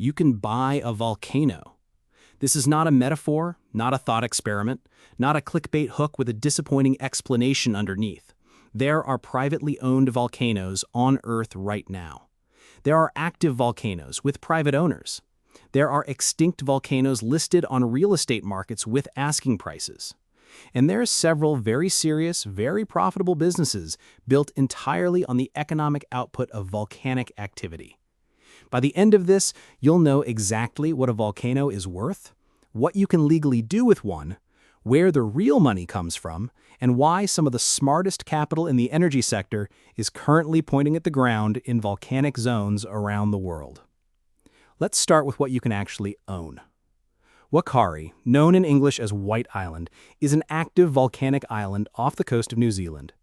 You can buy a volcano. This is not a metaphor, not a thought experiment, not a clickbait hook with a disappointing explanation underneath. There are privately owned volcanoes on Earth right now. There are active volcanoes with private owners. There are extinct volcanoes listed on real estate markets with asking prices. And there are several very serious, very profitable businesses built entirely on the economic output of volcanic activity. By the end of this, you'll know exactly what a volcano is worth, what you can legally do with one, where the real money comes from, and why some of the smartest capital in the energy sector is currently pointing at the ground in volcanic zones around the world. Let's start with what you can actually own. Whakaari, known in English as White Island, is an active volcanic island off the coast of New Zealand.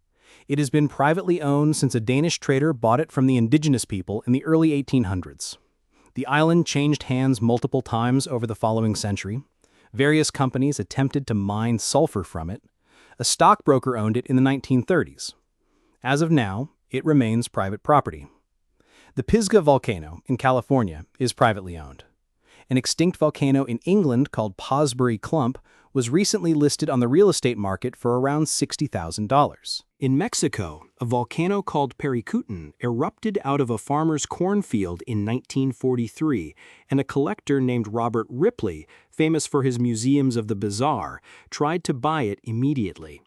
It has been privately owned since a Danish trader bought it from the indigenous people in the early 1800s. The island changed hands multiple times over the following century. Various companies attempted to mine sulfur from it. A stockbroker owned it in the 1930s. As of now, it remains private property. The Pisgah volcano in California is privately owned. An extinct volcano in England called Posbury Clump was recently listed on the real estate market for around $60,000. In Mexico, a volcano called Paricutin erupted out of a farmer's cornfield in 1943, and a collector named Robert Ripley, famous for his museums of the bizarre, tried to buy it immediately.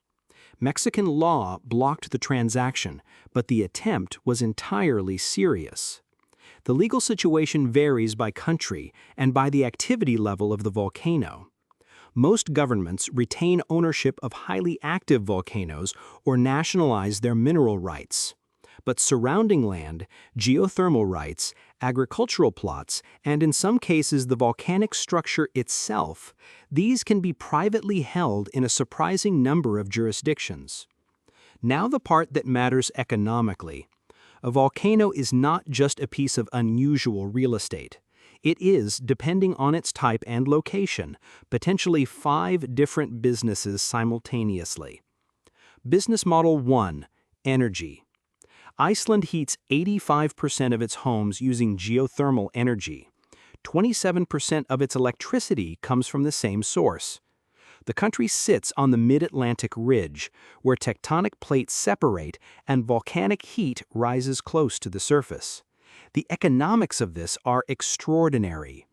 Mexican law blocked the transaction, but the attempt was entirely serious. The legal situation varies by country and by the activity level of the volcano. Most governments retain ownership of highly active volcanoes or nationalize their mineral rights. But surrounding land, geothermal rights, agricultural plots, and in some cases the volcanic structure itself, these can be privately held in a surprising number of jurisdictions. Now the part that matters economically. A volcano is not just a piece of unusual real estate. It is, depending on its type and location, potentially 5 different businesses simultaneously. Business Model 1. Energy. Iceland heats 85% of its homes using geothermal energy. 27% of its electricity comes from the same source. The country sits on the mid-Atlantic ridge, where tectonic plates separate and volcanic heat rises close to the surface. The economics of this are extraordinary.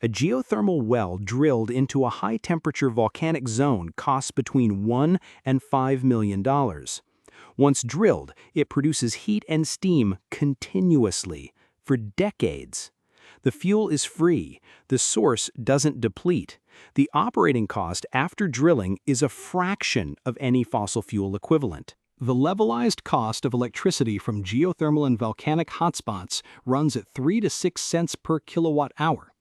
A geothermal well drilled into a high-temperature volcanic zone costs between $1 and $5 million. Once drilled, it produces heat and steam continuously, for decades. The fuel is free, the source doesn't deplete. The operating cost after drilling is a fraction of any fossil fuel equivalent. The levelized cost of electricity from geothermal and volcanic hotspots runs at 3 to 6 cents per kilowatt hour.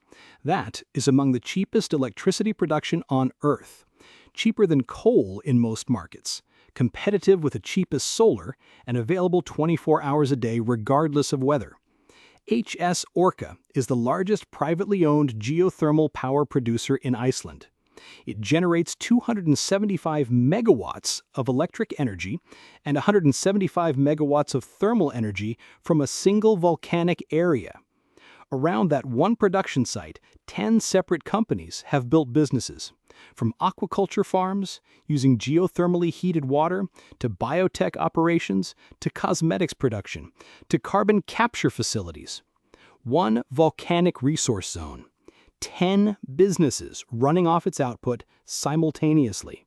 That is among the cheapest electricity production on Earth. Cheaper than coal in most markets, competitive with the cheapest solar, and available 24 hours a day regardless of weather. HS Orka is the largest privately owned geothermal power producer in Iceland. It generates 275 megawatts of electric energy and 175 megawatts of thermal energy from a single volcanic area. Around that one production site, 10 separate companies have built businesses, from aquaculture farms using geothermally heated water, to biotech operations, to cosmetics production, to carbon capture facilities. One volcanic resource zone. 10 businesses running off its output simultaneously.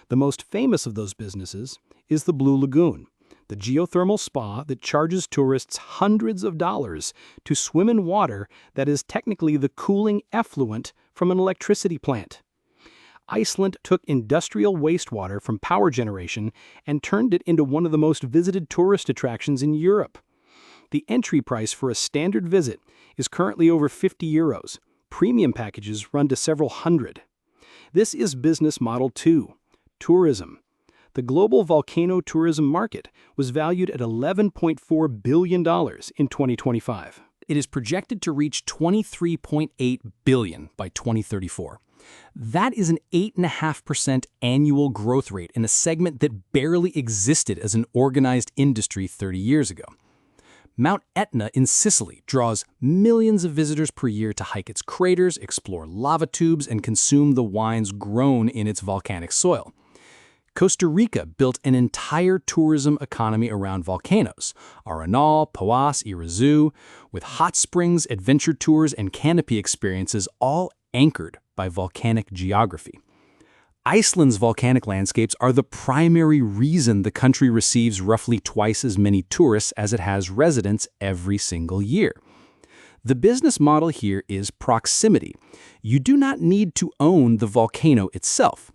The most famous of those businesses is the Blue Lagoon, the geothermal spa that charges tourists hundreds of dollars to swim in water that is technically the cooling effluent from an electricity plant. Iceland took industrial wastewater from power generation and turned it into one of the most visited tourist attractions in Europe. The entry price for a standard visit is currently over €50. Premium packages run to several hundred. This is business model 2, tourism. The global volcano tourism market was valued at $11.4 billion in 2025. It is projected to reach $23.8 billion by 2034. That is an 8.5% annual growth rate in a segment that barely existed as an organized industry 30 years ago. Mount Etna in Sicily draws millions of visitors per year to hike its craters, explore lava tubes, and consume the wines grown in its volcanic soil. Costa Rica built an entire tourism economy around volcanoes, Arenal, Poás, Irazu, with hot springs, adventure tours, and canopy experiences all anchored by volcanic geography. Iceland's volcanic landscapes are the primary reason the country receives roughly twice as many tourists as it has residents every single year. The business model here is proximity. You do not need to own the volcano itself.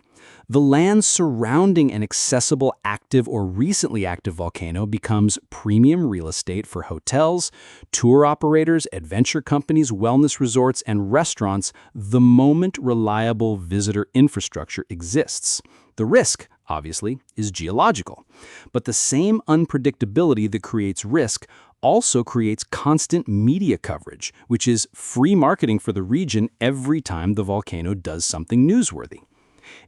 The land surrounding an accessible, active, or recently active volcano becomes premium real estate for hotels, tour operators, adventure companies, wellness resorts, and restaurants the moment reliable visitor infrastructure exists. The risk, obviously, is geological. But the same unpredictability that creates risk also creates constant media coverage, which is free marketing for the region every time the volcano does something newsworthy.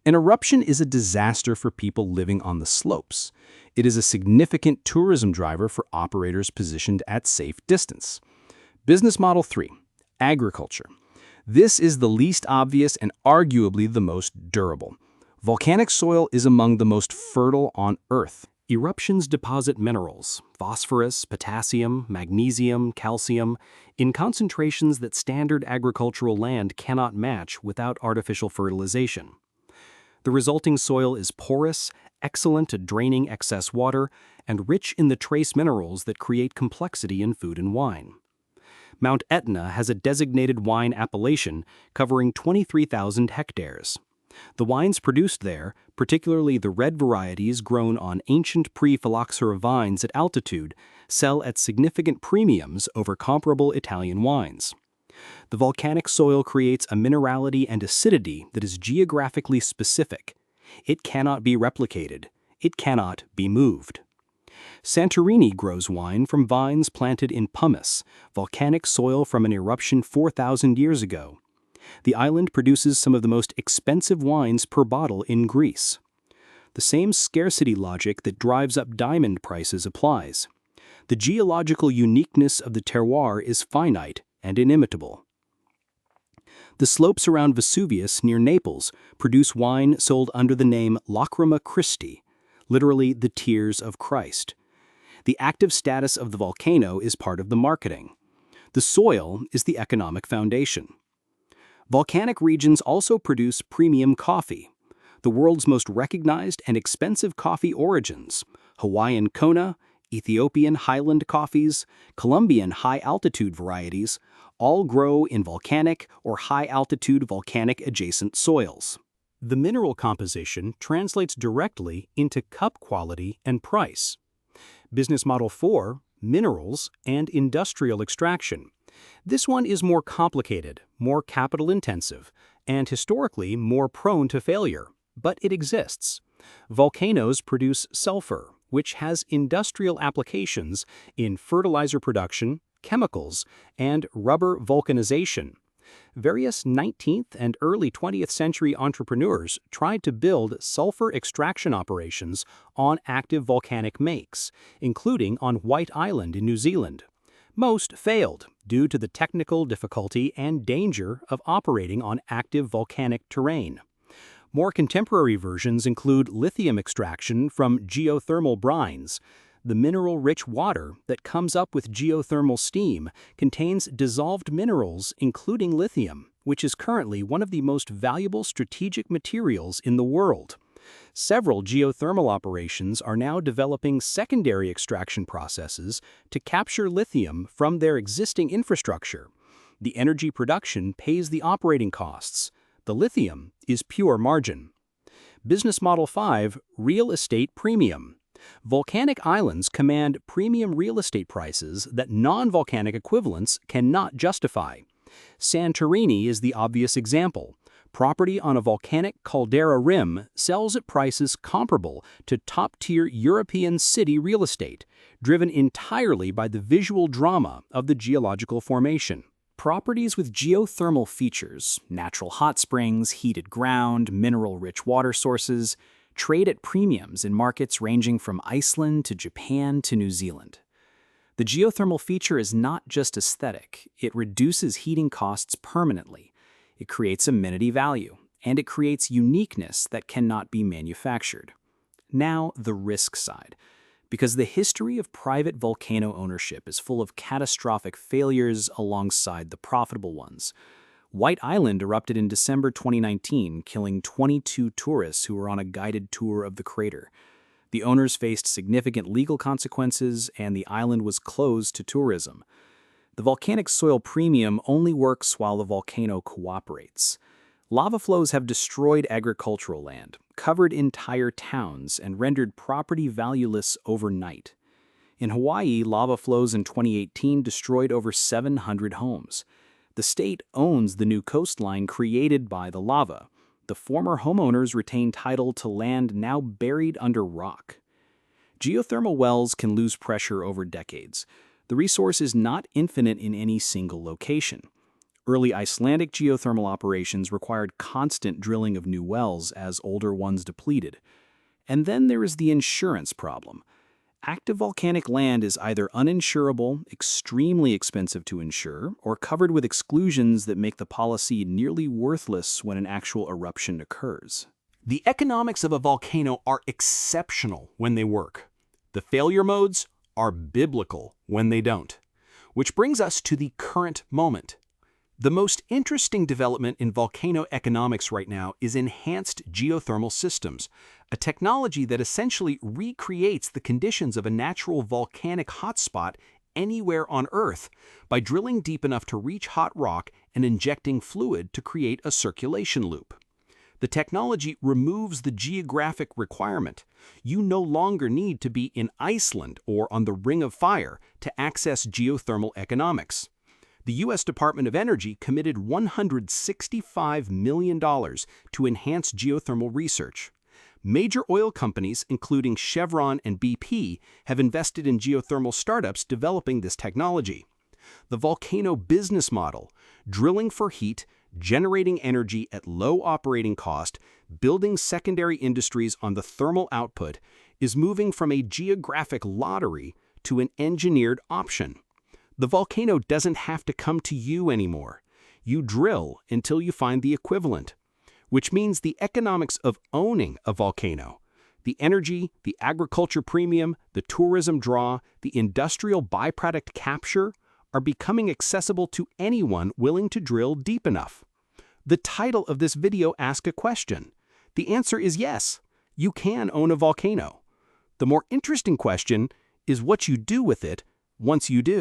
An eruption is a disaster for people living on the slopes. It is a significant tourism driver for operators positioned at safe distance. Business Model 3. Agriculture. This is the least obvious and arguably the most durable. Volcanic soil is among the most fertile on Earth. Eruptions deposit minerals, phosphorus, potassium, magnesium, calcium, in concentrations that standard agricultural land cannot match without artificial fertilization. The resulting soil is porous, excellent at draining excess water, and rich in the trace minerals that create complexity in food and wine. Mount Etna has a designated wine appellation covering 23,000 hectares. The wines produced there, particularly the red varieties grown on ancient pre-phylloxera vines at altitude, sell at significant premiums over comparable Italian wines. The volcanic soil creates a minerality and acidity that is geographically specific. It cannot be replicated. It cannot be moved. Santorini grows wine from vines planted in pumice, volcanic soil from an eruption 4,000 years ago. The island produces some of the most expensive wines per bottle in Greece. The same scarcity logic that drives up diamond prices applies. The geological uniqueness of the terroir is finite and inimitable. The slopes around Vesuvius near Naples produce wine sold under the name Lacrima Christi, literally the tears of Christ. The active status of the volcano is part of the marketing. The soil is the economic foundation. Volcanic regions also produce premium coffee. The world's most recognized and expensive coffee origins, Hawaiian Kona, Ethiopian highland coffees, Colombian high-altitude varieties, all grow in volcanic or high-altitude volcanic-adjacent soils. The mineral composition translates directly into cup quality and price. Business Model 4, Minerals and Industrial Extraction. This one is more complicated, more capital-intensive, and historically more prone to failure, but it exists. Volcanoes produce sulfur, which has industrial applications in fertilizer production, chemicals, and rubber vulcanization. Various 19th and early 20th century entrepreneurs tried to build sulfur extraction operations on active volcanic makes, including on White Island in New Zealand. Most failed due to the technical difficulty and danger of operating on active volcanic terrain. More contemporary versions include lithium extraction from geothermal brines. The mineral-rich water that comes up with geothermal steam contains dissolved minerals, including lithium, which is currently one of the most valuable strategic materials in the world. Several geothermal operations are now developing secondary extraction processes to capture lithium from their existing infrastructure. The energy production pays the operating costs. The lithium is pure margin. Business Model 5, Real Estate Premium. Volcanic islands command premium real estate prices that non-volcanic equivalents cannot justify. Santorini is the obvious example. Property on a volcanic caldera rim sells at prices comparable to top-tier European city real estate, driven entirely by the visual drama of the geological formation. Properties with geothermal features, natural hot springs, heated ground, mineral-rich water sources, trade at premiums in markets ranging from Iceland to Japan to New Zealand. The geothermal feature is not just aesthetic, it reduces heating costs permanently. It creates amenity value, and it creates uniqueness that cannot be manufactured. Now, the risk side. Because the history of private volcano ownership is full of catastrophic failures alongside the profitable ones. White Island erupted in December 2019, killing 22 tourists who were on a guided tour of the crater. The owners faced significant legal consequences, and the island was closed to tourism. The volcanic soil premium only works while the volcano cooperates. Lava flows have destroyed agricultural land, covered entire towns, and rendered property valueless overnight. In Hawaii, lava flows in 2018 destroyed over 700 homes. The state owns the new coastline created by the lava. The former homeowners retain title to land now buried under rock. Geothermal wells can lose pressure over decades. The resource is not infinite in any single location. Early Icelandic geothermal operations required constant drilling of new wells as older ones depleted. And then there is the insurance problem. Active volcanic land is either uninsurable, extremely expensive to insure, or covered with exclusions that make the policy nearly worthless when an actual eruption occurs. The economics of a volcano are exceptional when they work. The failure modes are biblical when they don't. Which brings us to the current moment. The most interesting development in volcano economics right now is enhanced geothermal systems, a technology that essentially recreates the conditions of a natural volcanic hotspot anywhere on Earth by drilling deep enough to reach hot rock and injecting fluid to create a circulation loop. The technology removes the geographic requirement. You no longer need to be in Iceland or on the Ring of Fire to access geothermal economics. The U.S. Department of Energy committed $165 million to enhance geothermal research. Major oil companies, including Chevron and BP, have invested in geothermal startups developing this technology. The volcano business model, drilling for heat, generating energy at low operating cost, building secondary industries on the thermal output, is moving from a geographic lottery to an engineered option. The volcano doesn't have to come to you anymore. You drill until you find the equivalent, which means the economics of owning a volcano, the energy, the agriculture premium, the tourism draw, the industrial byproduct capture, are becoming accessible to anyone willing to drill deep enough. The title of this video asks a question. The answer is yes, you can own a volcano. The more interesting question is what you do with it once you do.